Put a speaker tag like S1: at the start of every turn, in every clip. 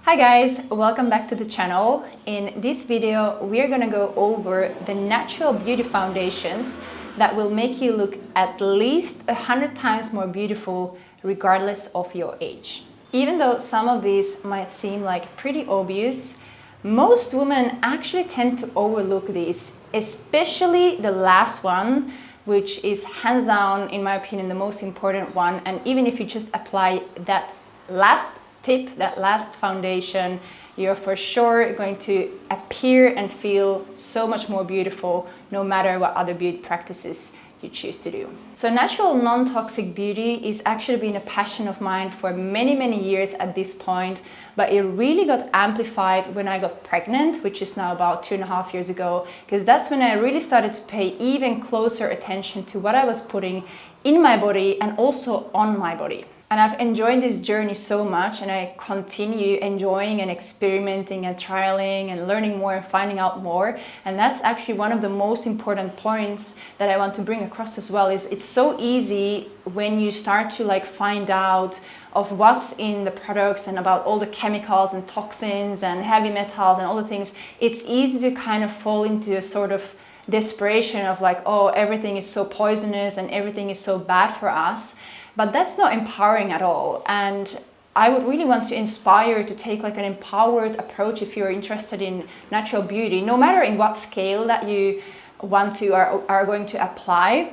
S1: Hi guys, welcome back to the channel. In this video, we are gonna go over the natural beauty foundations that will make you look at least 100 times more beautiful regardless of your age. Even though some of these might seem like pretty obvious, most women actually tend to overlook these, especially the last one, which is hands down, in my opinion, the most important one. And even if you just apply that last tip, that last foundation, you're for sure going to appear and feel so much more beautiful no matter what other beauty practices you choose to do. So natural non-toxic beauty is actually been a passion of mine for many years at this point, but it really got amplified when I got pregnant, which is now about 2.5 years ago, because that's when I really started to pay even closer attention to what I was putting in my body and also on my body. And I've enjoyed this journey so much, and I continue enjoying and experimenting and trialing and learning more and finding out more. And that's actually one of the most important points that I want to bring across as well, is it's so easy when you start to find out of what's in the products and about all the chemicals and toxins and heavy metals and all the things. It's easy to kind of fall into a sort of desperation of oh, everything is so poisonous and everything is so bad for us. But that's not empowering at all. And I would really want to inspire to take an empowered approach if you're interested in natural beauty, no matter in what scale that you want to or are going to apply,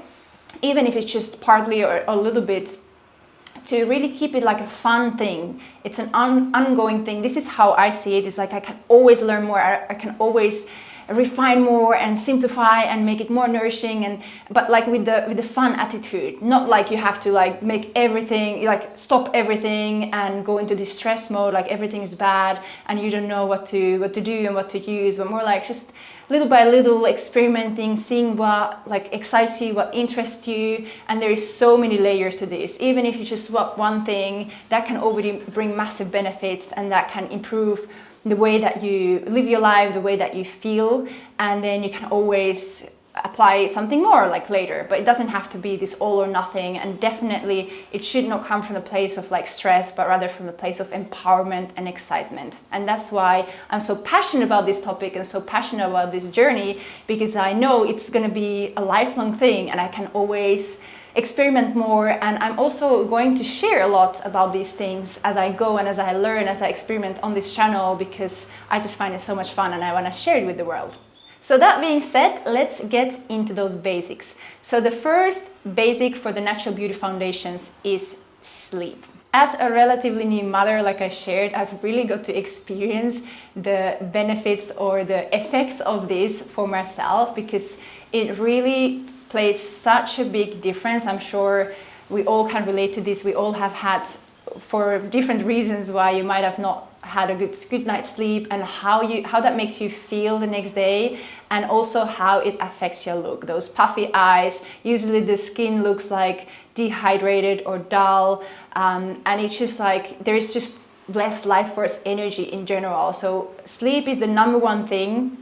S1: even if it's just partly or a little bit, to really keep it like a fun thing. It's an ongoing thing. This is how I see it. It's I can always learn more. I can always refine more and simplify and make it more nourishing, but with the fun attitude, not you have to make everything, stop everything and go into this stress mode, everything is bad and you don't know what to do and what to use, but more just little by little experimenting, seeing what excites you, what interests you. And there is so many layers to this. Even if you just swap one thing, that can already bring massive benefits, and that can improve the way that you live your life, the way that you feel, and then you can always apply something more later. But it doesn't have to be this all or nothing, and definitely it should not come from the place of stress, but rather from the place of empowerment and excitement. And that's why I'm so passionate about this topic and so passionate about this journey, because I know it's going to be a lifelong thing and I can always experiment more. And I'm also going to share a lot about these things as I go and as I learn, as I experiment on this channel, because I just find it so much fun and I want to share it with the world. So that being said, let's get into those basics. So the first basic for the natural beauty foundations is sleep. As a relatively new mother, like I shared, I've really got to experience the benefits or the effects of this for myself, because it really plays such a big difference. I'm sure we all can relate to this. We all have had, for different reasons, why you might have not had a good night's sleep, and how that makes you feel the next day, and also how it affects your look. Those puffy eyes, usually the skin looks dehydrated or dull, and it's just there's just less life force energy in general. So sleep is the number one thing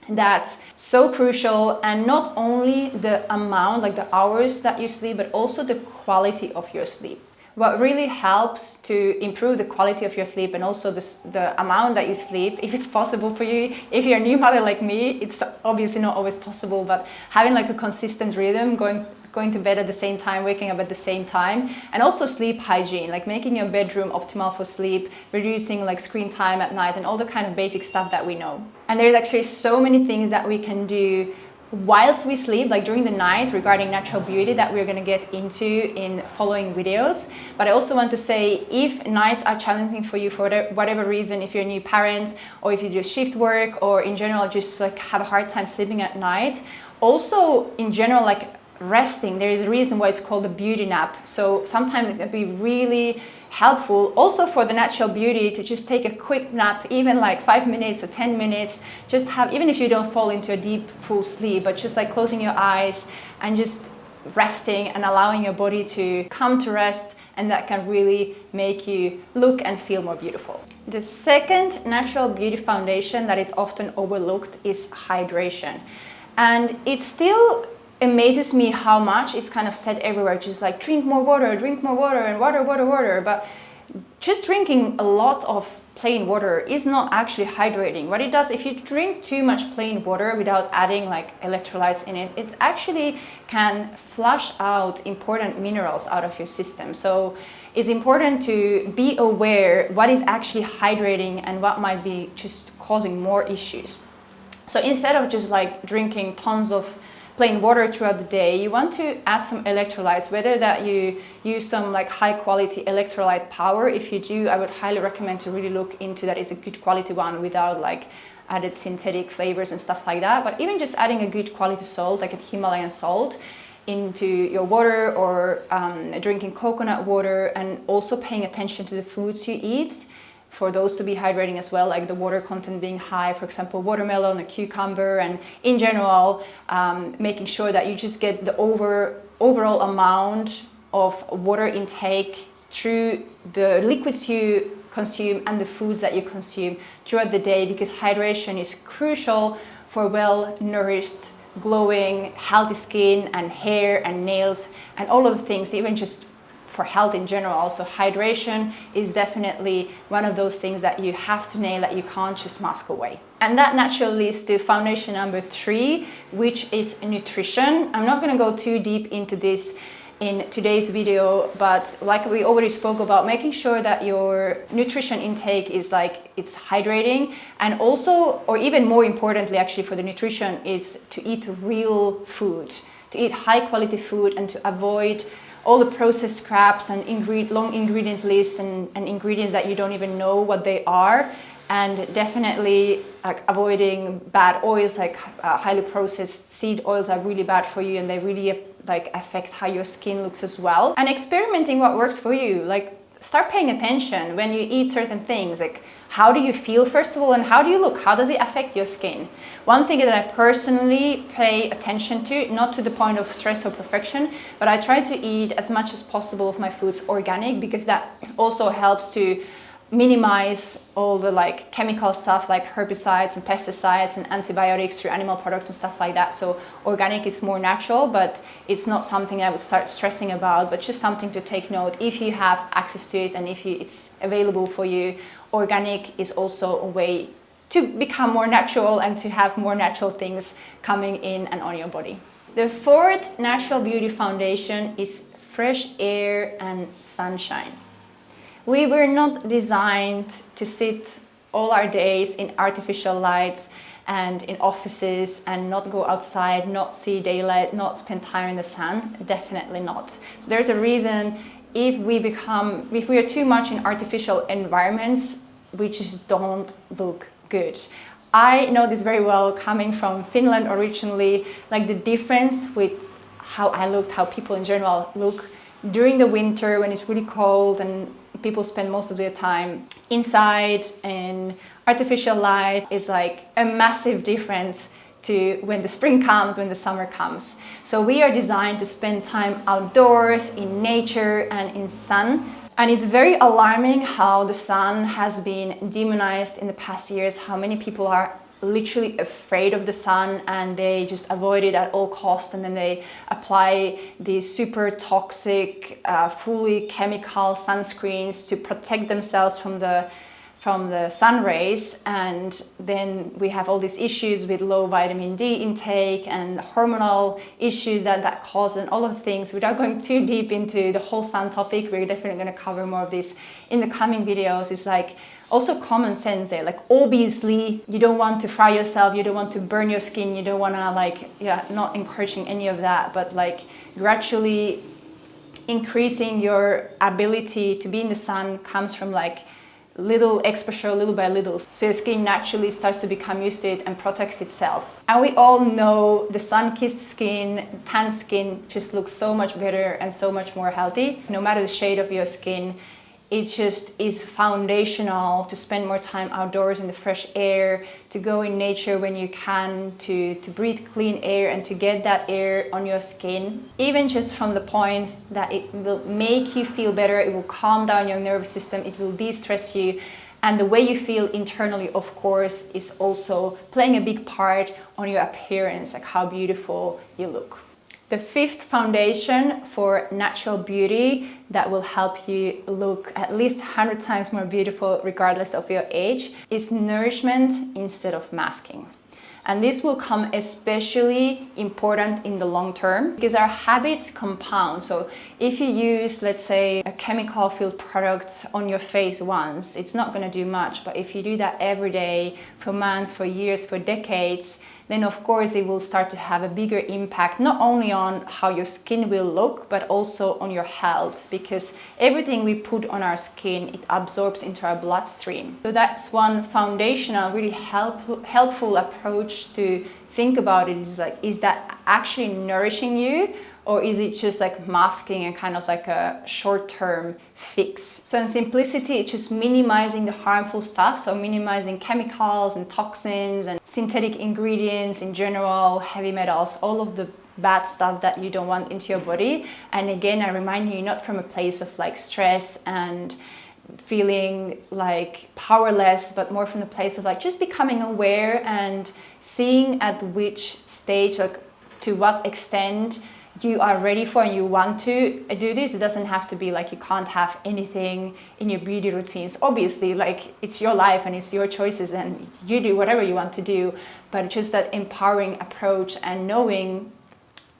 S1: that's so crucial, and not only the amount, the hours that you sleep, but also the quality of your sleep. What really helps to improve the quality of your sleep, and also the amount that you sleep, if it's possible for you. If you're a new mother like me, it's obviously not always possible, but having a consistent rhythm, going to bed at the same time, waking up at the same time, and also sleep hygiene, making your bedroom optimal for sleep, reducing screen time at night, and all the kind of basic stuff that we know. And there's actually so many things that we can do whilst we sleep, during the night, regarding natural beauty, that we're going to get into in following videos. But I also want to say, if nights are challenging for you for whatever reason, if you're a new parent, or if you do shift work, or in general just have a hard time sleeping at night, also in general resting, there is a reason why it's called a beauty nap. So sometimes it can be really helpful also for the natural beauty to just take a quick nap, even 5 minutes or 10 minutes, just have, even if you don't fall into a deep full sleep, but just closing your eyes and just resting and allowing your body to come to rest, and that can really make you look and feel more beautiful. The second natural beauty foundation that is often overlooked is hydration. And it's still amazes me how much it's kind of said everywhere, just drink more water, and water, but just drinking a lot of plain water is not actually hydrating. What it does, if you drink too much plain water without adding like electrolytes in it, it actually can flush out important minerals out of your system. So it's important to be aware what is actually hydrating and what might be just causing more issues. So instead of just like drinking tons of plain water throughout the day, you want to add some electrolytes, whether that you use some like high quality electrolyte power. If you do, I would highly recommend to really look into that. It's a good quality one without like added synthetic flavors and stuff like that. But even just adding a good quality salt, like a Himalayan salt, into your water, or drinking coconut water, and also paying attention to the foods you eat, for those to be hydrating as well, like the water content being high, for example, watermelon or cucumber, and in general, making sure that you just get the overall amount of water intake through the liquids you consume and the foods that you consume throughout the day, because hydration is crucial for well-nourished, glowing, healthy skin and hair and nails and all of the things, even just for health in general. So hydration is definitely one of those things that you have to nail, that you can't just mask away. And that naturally leads to foundation number 3, which is nutrition. I'm not going to go too deep into this in today's video, but like we already spoke about, making sure that your nutrition intake is like, it's hydrating, and also, or even more importantly actually for the nutrition, is to eat real food, to eat high quality food, and to avoid all the processed craps and long ingredient lists and ingredients that you don't even know what they are, and definitely like avoiding bad oils, like highly processed seed oils are really bad for you, and they really like affect how your skin looks as well. And experimenting what works for you, like start paying attention when you eat certain things, like how do you feel first of all, and how do you look, how does it affect your skin? One thing that I personally pay attention to, not to the point of stress or perfection, but I try to eat as much as possible of my foods organic, because that also helps to minimize all the like chemical stuff like herbicides and pesticides and antibiotics through animal products and stuff like that. So organic is more natural, but it's not something I would start stressing about, but just something to take note if you have access to it and if it's available for you. Organic is also a way to become more natural and to have more natural things coming in and on your body. The 4th natural beauty foundation is fresh air and sunshine. We were not designed to sit all our days in artificial lights and in offices and not go outside, not see daylight, not spend time in the sun. Definitely not. So there's a reason if we are too much in artificial environments, we just don't look good. I know this very well, coming from Finland originally, like the difference with how I looked, how people in general look during the winter when it's really cold and people spend most of their time inside and artificial light is like a massive difference to when the spring comes, when the summer comes. So we are designed to spend time outdoors, in nature and in sun. And it's very alarming how the sun has been demonized in the past years, how many people are literally afraid of the sun and they just avoid it at all costs, and then they apply these super toxic, fully chemical sunscreens to protect themselves from the sun rays. And then we have all these issues with low vitamin D intake and hormonal issues that cause, and all of the things. Without going too deep into the whole sun topic, we're definitely going to cover more of this in the coming videos. It's like also common sense there, like obviously you don't want to fry yourself, you don't want to burn your skin, you don't want to like, not encouraging any of that, but like gradually increasing your ability to be in the sun comes from like little exposure, little by little, so your skin naturally starts to become used to it and protects itself. And we all know the sun-kissed skin, tan skin just looks so much better and so much more healthy. No matter the shade of your skin, it just is foundational to spend more time outdoors in the fresh air, to go in nature when you can, to breathe clean air and to get that air on your skin. Even just from the point that it will make you feel better, it will calm down your nervous system, it will de-stress you. And the way you feel internally, of course, is also playing a big part on your appearance, like how beautiful you look. The fifth foundation for natural beauty that will help you look at least 100 times more beautiful regardless of your age is nourishment instead of masking. And this will come especially important in the long term because our habits compound. So if you use, let's say, a chemical filled product on your face once, it's not going to do much. But if you do that every day for months, for years, for decades, then of course it will start to have a bigger impact, not only on how your skin will look, but also on your health, because everything we put on our skin, it absorbs into our bloodstream. So that's one foundational, really helpful approach to think about it, is like, is that actually nourishing you? Or is it just like masking and kind of like a short-term fix? So in simplicity, it's just minimizing the harmful stuff. So minimizing chemicals and toxins and synthetic ingredients in general, heavy metals, all of the bad stuff that you don't want into your body. And again, I remind you, not from a place of like stress and feeling like powerless, but more from the place of like just becoming aware and seeing at which stage, like to what extent you are ready for and you want to do this. It doesn't have to be like you can't have anything in your beauty routines. Obviously, like it's your life and it's your choices and you do whatever you want to do, but just that empowering approach and knowing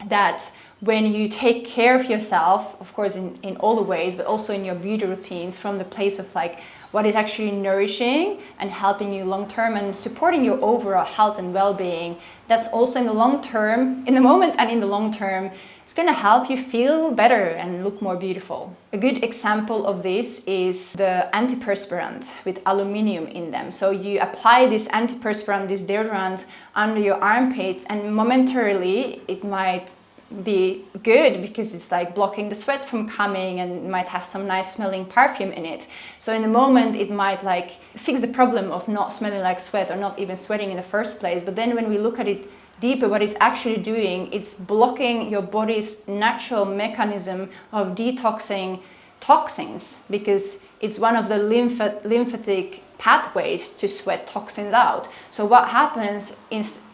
S1: that when you take care of yourself, of course in all the ways, but also in your beauty routines from the place of like what is actually nourishing and helping you long term and supporting your overall health and well-being, that's also in the long term, in the moment and in the long term, it's going to help you feel better and look more beautiful. A good example of this is the antiperspirant with aluminium in them. So you apply this antiperspirant, this deodorant under your armpit, and momentarily it might be good because it's like blocking the sweat from coming and might have some nice smelling perfume in it. So in the moment it might like fix the problem of not smelling like sweat or not even sweating in the first place. But then when we look at it deeper, what it's actually doing, it's blocking your body's natural mechanism of detoxing toxins, because it's one of the lymphatic pathways to sweat toxins out. So what happens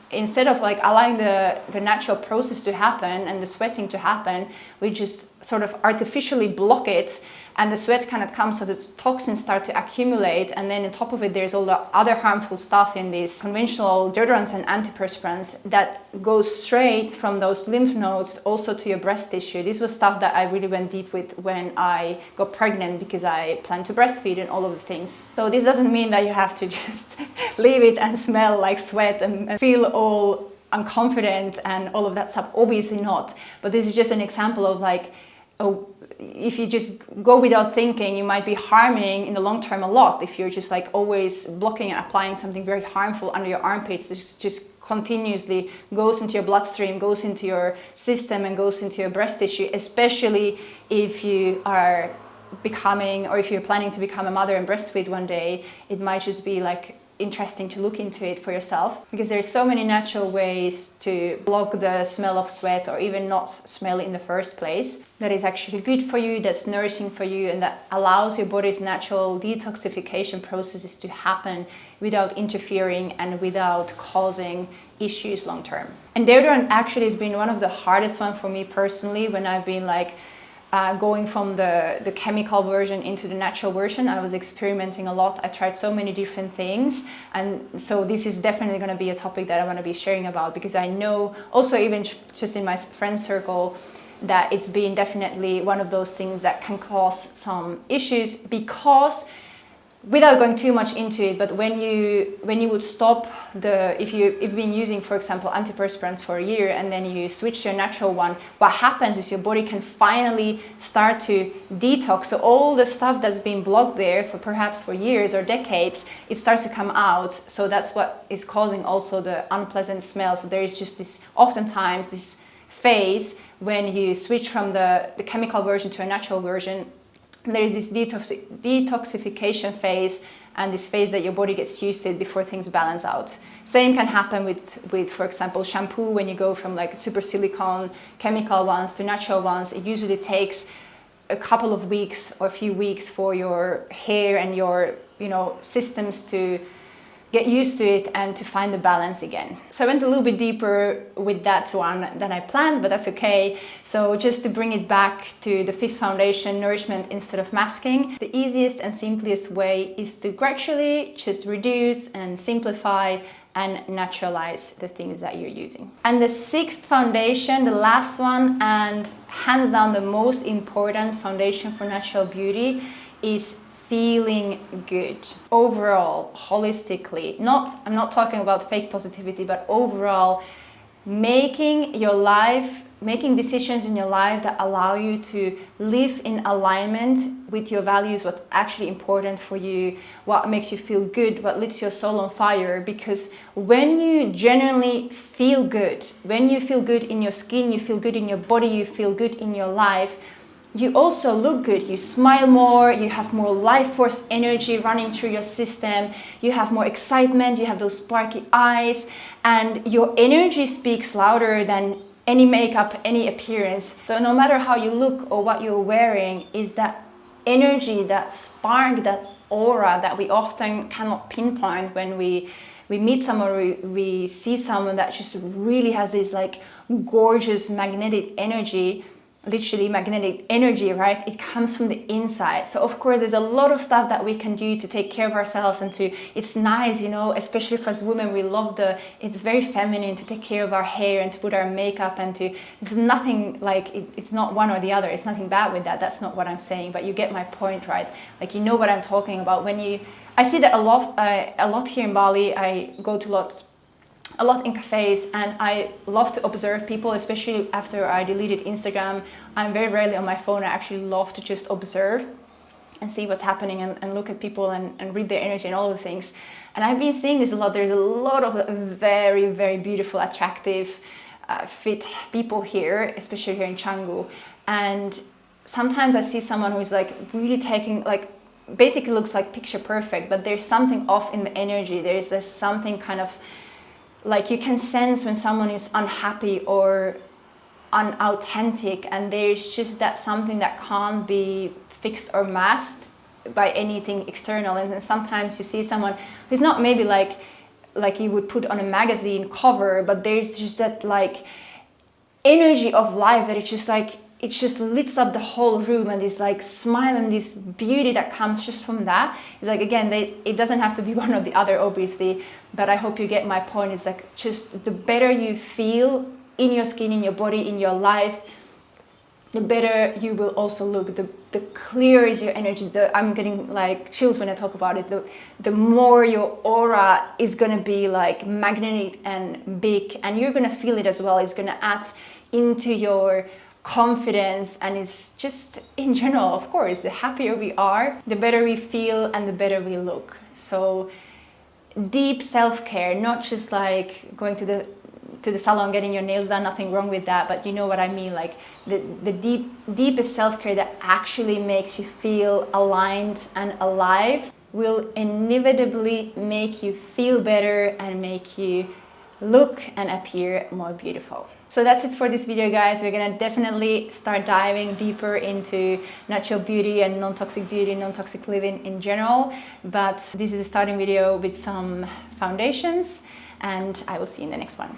S1: instead of like allowing the natural process to happen and the sweating to happen, we just sort of artificially block it, and the sweat kind of comes, so the toxins start to accumulate, and then on top of it there's all the other harmful stuff in these conventional deodorants and antiperspirants that goes straight from those lymph nodes also to your breast tissue. This was stuff that I really went deep with when I got pregnant, because I plan to breastfeed and all of the things. So this doesn't mean that you have to just leave it and smell like sweat and feel all unconfident and all of that stuff. Obviously not. But this is just an example of like, oh, if you just go without thinking, you might be harming in the long term a lot. If you're just like always blocking and applying something very harmful under your armpits, this just continuously goes into your bloodstream, goes into your system and goes into your breast tissue, especially if you are becoming, or if you're planning to become a mother and breastfeed one day. It might just be like interesting to look into it for yourself, because there's so many natural ways to block the smell of sweat or even not smell it in the first place, that is actually good for you, that's nourishing for you, and that allows your body's natural detoxification processes to happen without interfering and without causing issues long term. And deodorant actually has been one of the hardest one for me personally, when I've been like going from the chemical version into the natural version. I was experimenting a lot. I tried so many different things, and so this is definitely going to be a topic that I want to be sharing about, because I know also even just in my friend circle that it's been definitely one of those things that can cause some issues, because without going too much into it, but when you would stop if you've been using, for example, antiperspirants for a year and then you switch to a natural one, what happens is your body can finally start to detox. So all the stuff that's been blocked there for perhaps for years or decades, it starts to come out. So that's what is causing also the unpleasant smell. So there is just this, oftentimes this phase when you switch from the chemical version to a natural version. There is this detoxification phase, and this phase that your body gets used to it before things balance out. Same can happen with, for example, shampoo. When you go from like super silicone chemical ones to natural ones, it usually takes a couple of weeks or a few weeks for your hair and your systems to get used to it and to find the balance again. So I went a little bit deeper with that one than I planned, but that's okay. So just to bring it back to the fifth foundation, nourishment instead of masking, the easiest and simplest way is to gradually just reduce and simplify and naturalize the things that you're using. And the sixth foundation, the last one, and hands down the most important foundation for natural beauty, is feeling good overall, holistically. I'm not talking about fake positivity, but overall, making decisions in your life that allow you to live in alignment with your values, what's actually important for you, what makes you feel good, what lights your soul on fire. Because when you genuinely feel good, when you feel good in your skin, you feel good in your body, you feel good in your life, you also look good. You smile more, you have more life force energy running through your system, you have more excitement, you have those sparky eyes, and your energy speaks louder than any makeup, any appearance. So no matter how you look or what you're wearing, is that energy, that spark, that aura that we often cannot pinpoint when we meet someone, we see someone that just really has this like gorgeous magnetic energy, literally magnetic energy, right? It comes from the inside. So of course there's a lot of stuff that we can do to take care of ourselves, and it's nice, you know, especially for us women, we love it's very feminine to take care of our hair and to put our makeup and it's nothing like, it's not one or the other, it's nothing bad with that, that's not what I'm saying, but you get my point, right? Like, you know what I'm talking about. I see that a lot here in Bali. I go to a lot in cafes, and I love to observe people, especially after I deleted Instagram. I'm very rarely on my phone. I actually love to just observe and see what's happening and look at people and read their energy and all the things. And I've been seeing this a lot. There's a lot of very, very beautiful, attractive, fit people here, especially here in Canggu. And sometimes I see someone who's like really taking, like, basically looks like picture perfect, but there's something off in the energy. There is something kind of, like, you can sense when someone is unhappy or unauthentic, and there's just that something that can't be fixed or masked by anything external. And then sometimes you see someone who's not maybe like you would put on a magazine cover, but there's just that like energy of life that it's just like, it just lights up the whole room, and this like smile and this beauty that comes just from that. It's like, again, it doesn't have to be one or the other, obviously, but I hope you get my point. It's like, just the better you feel in your skin, in your body, in your life, the better you will also look. The clearer is your energy. I'm getting like chills when I talk about it. The more your aura is gonna be like magnetic and big, and you're gonna feel it as well. It's gonna add into your confidence, and it's just, in general, of course, the happier we are, the better we feel and the better we look. So deep self-care, not just like going to the salon, getting your nails done, nothing wrong with that, but you know what I mean, like the deepest self-care that actually makes you feel aligned and alive will inevitably make you feel better and make you look and appear more beautiful. So that's it for this video, guys. We're gonna definitely start diving deeper into natural beauty and non-toxic beauty, non-toxic living in general. But this is a starting video with some foundations, and I will see you in the next one.